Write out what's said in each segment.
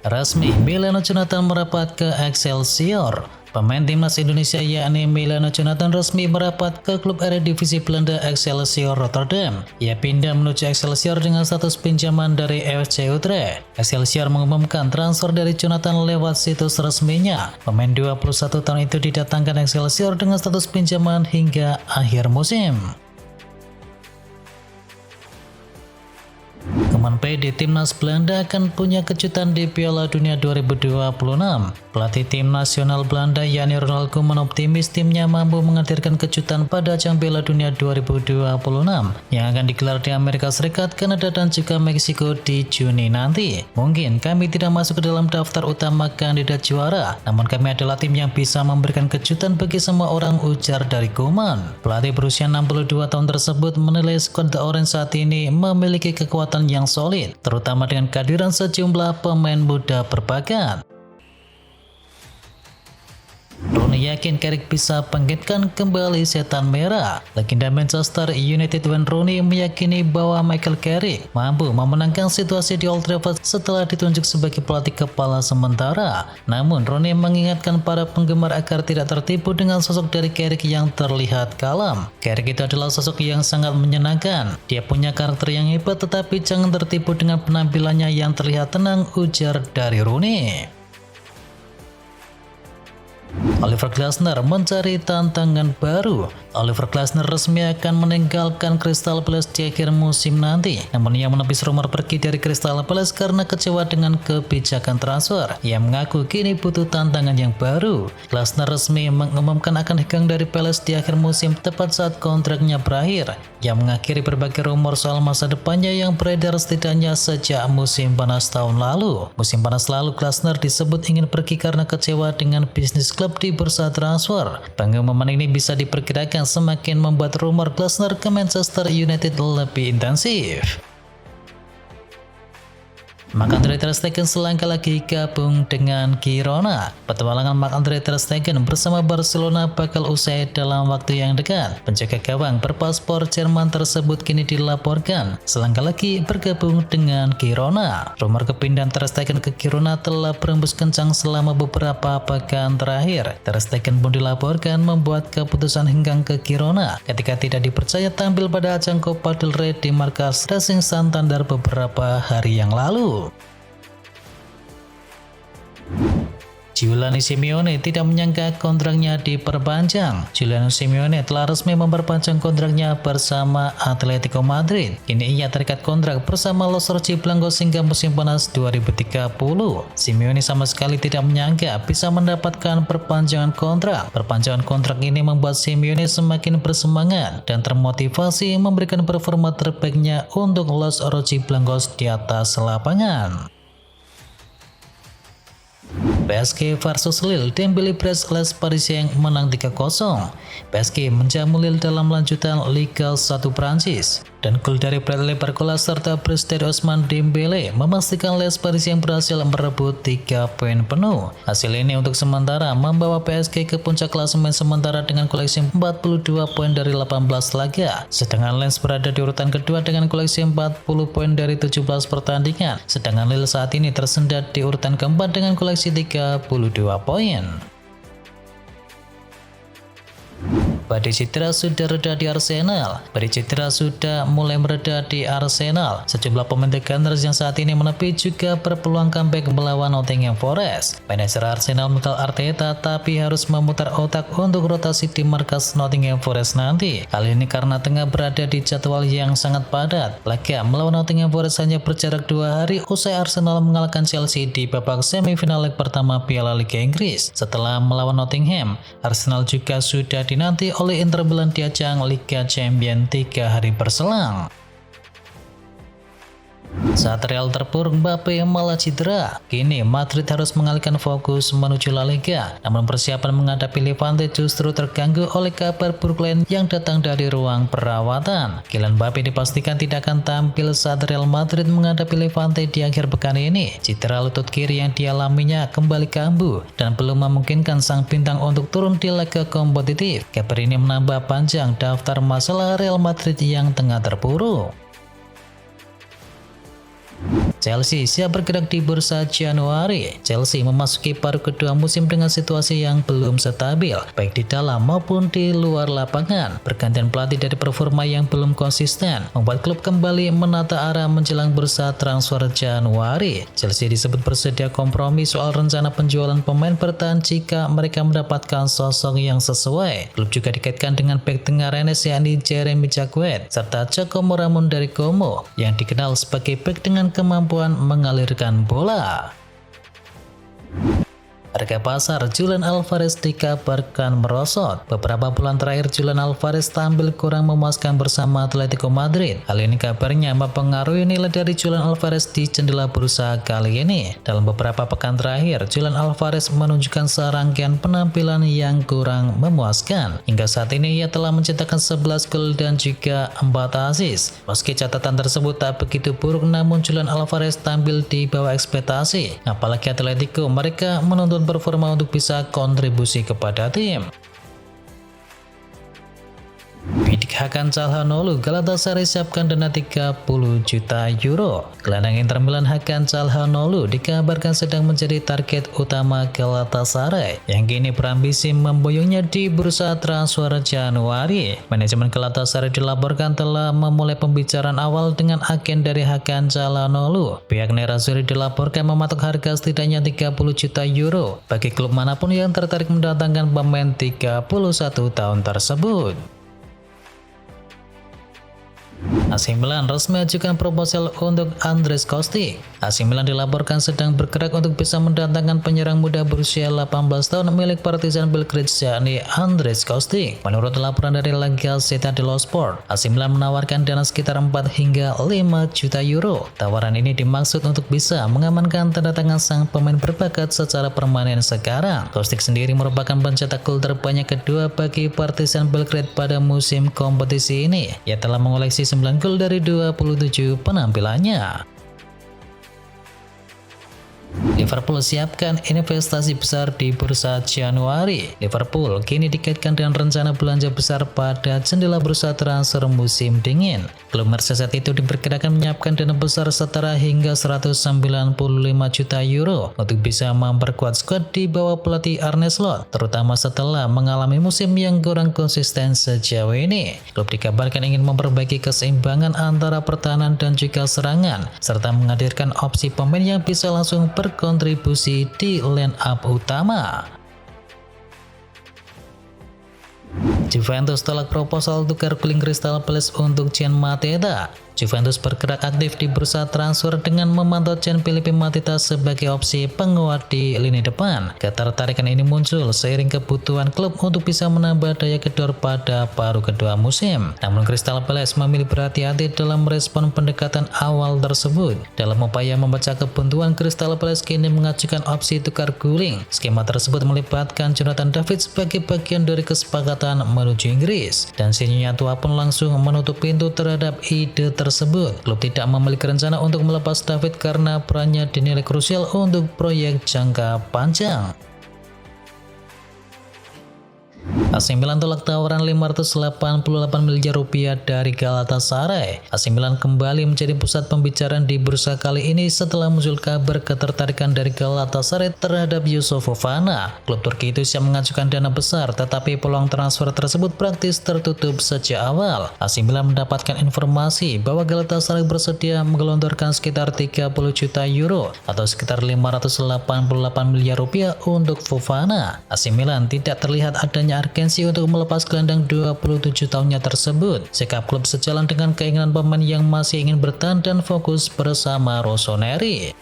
Resmi, Emiliano Jonathan merapat ke Excelsior. Pemain timnas Indonesia yakni Emiliano Jonathan resmi merapat ke klub Eredivisie Belanda Excelsior Rotterdam. Ia pindah menuju Excelsior dengan status pinjaman dari FC Utrecht. Excelsior mengumumkan transfer dari Jonathan lewat situs resminya. Pemain 21 tahun itu didatangkan Excelsior dengan status pinjaman hingga akhir musim. Kemen PD Timnas Belanda akan punya kejutan di Piala Dunia 2026. Pelatih tim nasional Belanda yakni Ronald Koeman optimis timnya mampu menghadirkan kejutan pada ajang Piala Dunia 2026 yang akan digelar di Amerika Serikat, Kanada, dan juga Meksiko di Juni nanti. Mungkin kami tidak masuk ke dalam daftar utama kandidat juara, namun kami adalah tim yang bisa memberikan kejutan bagi semua orang, ujar dari Koeman. Pelatih berusia 62 tahun tersebut menilai skuad The Orange saat ini memiliki kekuatan yang solid, terutama dengan kehadiran sejumlah pemain muda berbakat. Rooney yakin Carrick bisa bangkitkan kembali setan merah. Legenda Manchester United Wayne Rooney meyakini bahwa Michael Carrick mampu memenangkan situasi di Old Trafford setelah ditunjuk sebagai pelatih kepala sementara. Namun Rooney mengingatkan para penggemar agar tidak tertipu dengan sosok dari Carrick yang terlihat kalem. Carrick itu adalah sosok yang sangat menyenangkan. Dia punya karakter yang hebat, tetapi jangan tertipu dengan penampilannya yang terlihat tenang, ujar dari Rooney. Oliver Glasner mencari tantangan baru. Oliver Glasner resmi akan meninggalkan Crystal Palace di akhir musim nanti. Namun ia menepis rumor pergi dari Crystal Palace karena kecewa dengan kebijakan transfer. Ia mengaku kini butuh tantangan yang baru. Glasner resmi mengumumkan akan hengkang dari Palace di akhir musim tepat saat kontraknya berakhir. Ia mengakhiri berbagai rumor soal masa depannya yang beredar setidaknya sejak musim panas tahun lalu. Musim panas lalu Glasner disebut ingin pergi karena kecewa dengan bisnis klub di bursa transfer. Pengumuman ini bisa diperkirakan semakin membuat rumor Glasner ke Manchester United lebih intensif. Marc-Andre ter Stegen selangkah lagi gabung dengan Girona. Petualangan Marc-Andre ter Stegen bersama Barcelona bakal usai dalam waktu yang dekat. Penjaga gawang berpaspor Jerman tersebut kini dilaporkan selangkah lagi bergabung dengan Girona. Rumor kepindahan ter Stegen ke Girona telah berembus kencang selama beberapa pekan terakhir. Ter Stegen pun dilaporkan membuat keputusan hengkang ke Girona ketika tidak dipercaya tampil pada ajang Copa del Rey di markas Racing Santander beberapa hari yang lalu. Giuliano Simeone tidak menyangka kontraknya diperpanjang. Giuliano Simeone telah resmi memperpanjang kontraknya bersama Atletico Madrid. Kini ia terikat kontrak bersama Los Rojiblancos hingga musim panas 2030. Simeone sama sekali tidak menyangka bisa mendapatkan perpanjangan kontrak. Perpanjangan kontrak ini membuat Simeone semakin bersemangat dan termotivasi memberikan performa terbaiknya untuk Los Rojiblancos di atas lapangan. PSG versus Lille, Dembele brace Les Parisiens menang 3-0. PSG menjamu Lille dalam lanjutan Liga 1 Prancis. Dan gol dari Bradley Barcola serta brace dari Ousmane Dembele memastikan Les Parisiens berhasil merebut 3 poin penuh. Hasil ini untuk sementara membawa PSG ke puncak klasemen sementara dengan koleksi 42 poin dari 18 laga. Sedangkan Lens berada di urutan kedua dengan koleksi 40 poin dari 17 pertandingan. Sedangkan Lille saat ini tersendat di urutan keempat dengan koleksi 32 poin. Badai cedera sudah reda di Arsenal. Badai cedera sudah mulai mereda di Arsenal. Sejumlah pemain The Gunners yang saat ini menepi juga berpeluang comeback melawan Nottingham Forest. Manajer Arsenal Mikel Arteta tapi harus memutar otak untuk rotasi di markas Nottingham Forest nanti. Kali ini karena tengah berada di jadwal yang sangat padat. Laga melawan Nottingham Forest hanya berjarak 2 hari usai Arsenal mengalahkan Chelsea di babak semifinal leg pertama Piala Liga Inggris. Setelah melawan Nottingham, Arsenal juga sudah dinanti oleh Inter Milan di ajang Liga Champions 3 hari berselang. Saat Real terpuruk, Mbappe malah cedera. Kini Madrid harus mengalihkan fokus menuju La Liga. Namun persiapan menghadapi Levante justru terganggu oleh kabar buruk lain yang datang dari ruang perawatan. Kylian Mbappe dipastikan tidak akan tampil saat Real Madrid menghadapi Levante di akhir pekan ini. Cedera lutut kiri yang dialaminya kembali kambuh dan belum memungkinkan sang bintang untuk turun di laga kompetitif. Kabar ini menambah panjang daftar masalah Real Madrid yang tengah terpuruk. Chelsea siap bergerak di bursa Januari. Chelsea memasuki paruh kedua musim dengan situasi yang belum stabil, baik di dalam maupun di luar lapangan. Pergantian pelatih dari performa yang belum konsisten membuat klub kembali menata arah menjelang bursa transfer Januari. Chelsea disebut bersedia kompromi soal rencana penjualan pemain bertahan jika mereka mendapatkan sosok yang sesuai. Klub juga dikaitkan dengan bek tengah Rennes yakni Jeremy Jacquet serta Giacomo Ramon dari Como yang dikenal sebagai bek dengan kemampuan mengalirkan bola. Harga pasar Julian Alvarez dikabarkan merosot. Beberapa bulan terakhir Julian Alvarez tampil kurang memuaskan bersama Atletico Madrid. Hal ini kabarnya mempengaruhi nilai dari Julian Alvarez di jendela bursa kali ini. Dalam beberapa pekan terakhir, Julian Alvarez menunjukkan serangkaian penampilan yang kurang memuaskan. Hingga saat ini ia telah mencetakkan 11 gol dan juga 4 assist. Meski catatan tersebut tak begitu buruk, namun Julian Alvarez tampil di bawah ekspektasi. Apalagi Atletico, mereka menuntut performa untuk bisa kontribusi kepada tim. Bidik Hakan Calhanoglu, Galatasaray siapkan dana 30 juta euro. Gelandang Inter Milan Hakan Calhanoglu dikabarkan sedang menjadi target utama Galatasaray yang kini berambisi memboyongnya di bursa transfer Januari. Manajemen Galatasaray dilaporkan telah memulai pembicaraan awal dengan agen dari Hakan Calhanoglu. Pihak Nerazzurri dilaporkan mematok harga setidaknya 30 juta euro bagi klub manapun yang tertarik mendatangkan pemain 31 tahun tersebut. AC Milan resmi ajukan proposal untuk Andrés Kostic. AC Milan dilaporkan sedang bergerak untuk bisa mendatangkan penyerang muda berusia 18 tahun milik Partizan Belgrade yakni Andrés Kostic. Menurut laporan dari La Gazzetta dello Sport, AC Milan menawarkan dana sekitar 4 hingga 5 juta euro. Tawaran ini dimaksud untuk bisa mengamankan tanda tangan sang pemain berbakat secara permanen sekarang. Kostic sendiri merupakan pencetak gol terbanyak kedua bagi Partizan Belgrade pada musim kompetisi ini. Ia telah mengoleksi 9 gol dari 27 penampilannya. Liverpool siapkan investasi besar di bursa Januari. Liverpool kini dikaitkan dengan rencana belanja besar pada jendela bursa transfer musim dingin. Klub Merseyside itu diperkirakan menyiapkan dana besar setara hingga 195 juta euro untuk bisa memperkuat skuad di bawah pelatih Arne Slot, terutama setelah mengalami musim yang kurang konsisten sejauh ini. Klub dikabarkan ingin memperbaiki keseimbangan antara pertahanan dan juga serangan, serta menghadirkan opsi pemain yang bisa langsung berkontribusi di line up utama. Juventus tolak proposal tukar guling Crystal Palace untuk Jean Mateta. Juventus bergerak aktif di bursa transfer dengan memantau Jean Philippe Mateta sebagai opsi penguat di lini depan. Ketertarikan ini muncul seiring kebutuhan klub untuk bisa menambah daya gedor pada paruh kedua musim. Namun Crystal Palace memilih berhati-hati dalam merespon pendekatan awal tersebut. Dalam upaya membaca kebuntuan, Crystal Palace kini mengajukan opsi tukar guling. Skema tersebut melibatkan Jonathan David sebagai bagian dari kesepakatan menuju Inggris, dan Sinyonya tua pun langsung menutup pintu terhadap ide tersebut. Klub tidak memiliki rencana untuk melepas David karena perannya dinilai krusial untuk proyek jangka panjang. AC Milan tolak tawaran 588 miliar rupiah dari Galatasaray. AC Milan kembali menjadi pusat pembicaraan di bursa kali ini setelah muncul kabar ketertarikan dari Galatasaray terhadap Yusuf Fofana. Klub Turki itu siap mengajukan dana besar, tetapi peluang transfer tersebut praktis tertutup sejak awal. AC Milan mendapatkan informasi bahwa Galatasaray bersedia menggelontorkan sekitar 30 juta euro atau sekitar 588 miliar rupiah untuk Fofana. AC Milan tidak terlihat adanya urgensi untuk melepas gelandang 27 tahunnya tersebut. Sikap klub sejalan dengan keinginan pemain yang masih ingin bertahan dan fokus bersama Rossoneri.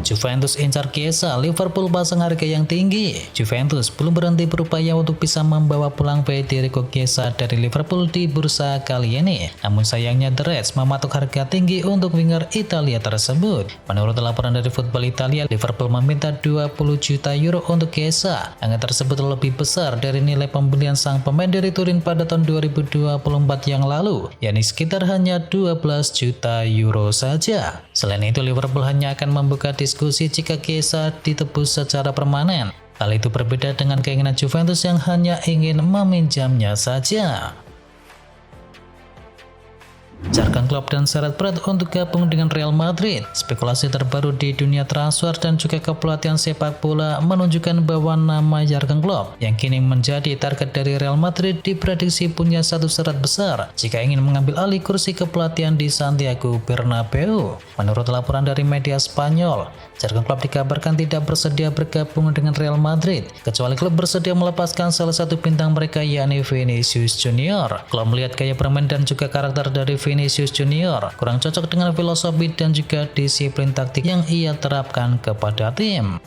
Juventus incar Chiesa, Liverpool pasang harga yang tinggi. Juventus belum berhenti berupaya untuk bisa membawa pulang Federico Chiesa dari Liverpool di bursa kali ini. Namun sayangnya The Reds mematok harga tinggi untuk winger Italia tersebut. Menurut laporan dari Football Italia, Liverpool meminta 20 juta euro untuk Chiesa. Angka tersebut lebih besar dari nilai pembelian sang pemain dari Turin pada tahun 2024 yang lalu, yakni sekitar hanya 12 juta euro saja. Selain itu, Liverpool hanya akan membuka diskusi jika Chiesa ditebus secara permanen. Hal itu berbeda dengan keinginan Juventus yang hanya ingin meminjamnya saja. Jurgen Klopp dan syarat berat untuk gabung dengan Real Madrid. Spekulasi terbaru di dunia transfer dan juga kepelatihan sepak bola menunjukkan bahwa nama Jurgen Klopp yang kini menjadi target dari Real Madrid diprediksi punya satu syarat besar jika ingin mengambil alih kursi kepelatihan di Santiago Bernabeu. Menurut laporan dari media Spanyol, Jurgen Klopp dikabarkan tidak bersedia bergabung dengan Real Madrid kecuali klub bersedia melepaskan salah satu bintang mereka yakni Vinicius Junior. Klopp melihat gaya bermain dan juga karakter dari Vinicius Junior kurang cocok dengan filosofi dan juga disiplin taktik yang ia terapkan kepada tim.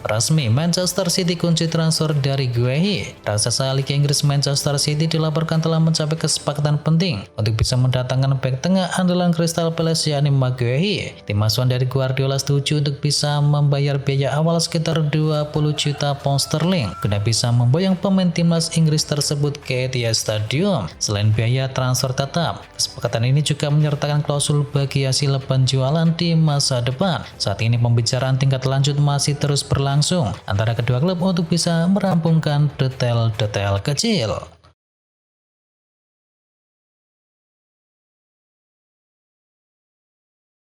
Resmi, Manchester City kunci transfer dari Guehi. Raksasa Liga Inggris Manchester City dilaporkan telah mencapai kesepakatan penting untuk bisa mendatangkan bek tengah andalan Crystal Palace yakni Maguire. Tim asuhan dari Guardiola setuju untuk bisa membayar biaya awal sekitar 20 juta pound sterling guna bisa memboyong pemain timnas Inggris tersebut ke Etihad Stadium. Selain biaya transfer tetap, kesepakatan ini juga menyertakan klausul bagi hasil penjualan di masa depan. Saat ini pembicaraan tingkat lanjut masih terus berlangsung antara kedua klub untuk bisa merampungkan detail-detail kecil.